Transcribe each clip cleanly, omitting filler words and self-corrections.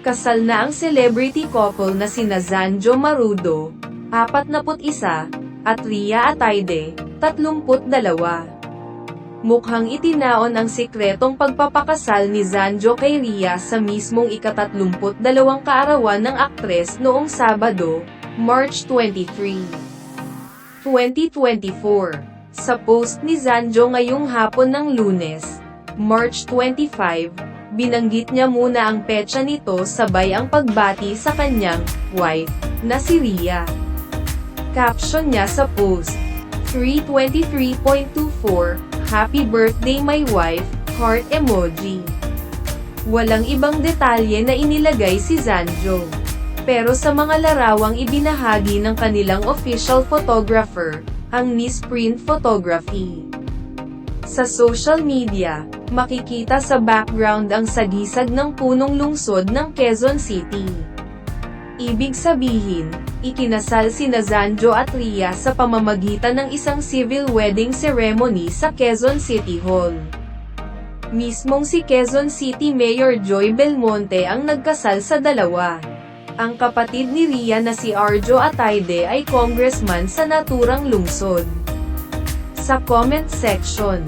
Kasal na ang celebrity couple na sina Zanjo Marudo, 41, at Rhea Ataide, 32. Mukhang itinaon ang sikretong pagpapakasal ni Zanjo kay Rhea sa mismong ika-32 kaarawan ng aktres noong Sabado, March 23, 2024. Sa post ni Zanjo ngayong hapon ng Lunes, March 25, binanggit niya muna ang petsa nito sabay ang pagbati sa kanyang wife na si Rhea. Caption niya sa post, 323.24, Happy birthday my wife, heart emoji. Walang ibang detalye na inilagay si Zanjo. Pero sa mga larawang ibinahagi ng kanilang official photographer, ang Miss Print Photography. Sa social media, makikita sa background ang sagisag ng punong lungsod ng Quezon City. Ibig sabihin, ikinasal sina Zanjo at Rhea sa pamamagitan ng isang civil wedding ceremony sa Quezon City Hall. Mismong si Quezon City Mayor Joy Belmonte ang nagkasal sa dalawa. Ang kapatid ni Rhea na si Arjo Ataide ay congressman sa naturang lungsod. Sa comment section,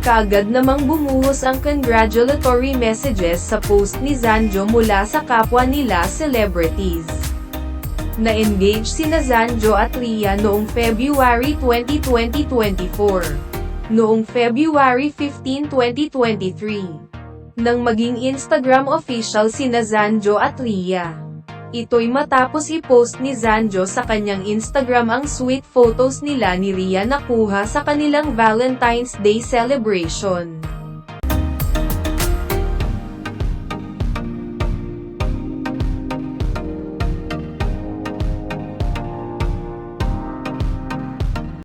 kaagad namang bumuhos ang congratulatory messages sa post ni Zanjo mula sa kapwa nila celebrities. Na-engage sina Zanjo at Rhea noong February 20, 2024. Noong February 15, 2023. Nang maging Instagram official sina Zanjo at Rhea. Ito'y matapos i-post ni Zanjo sa kanyang Instagram ang sweet photos nila ni Rhea na kuha sa kanilang Valentine's Day celebration.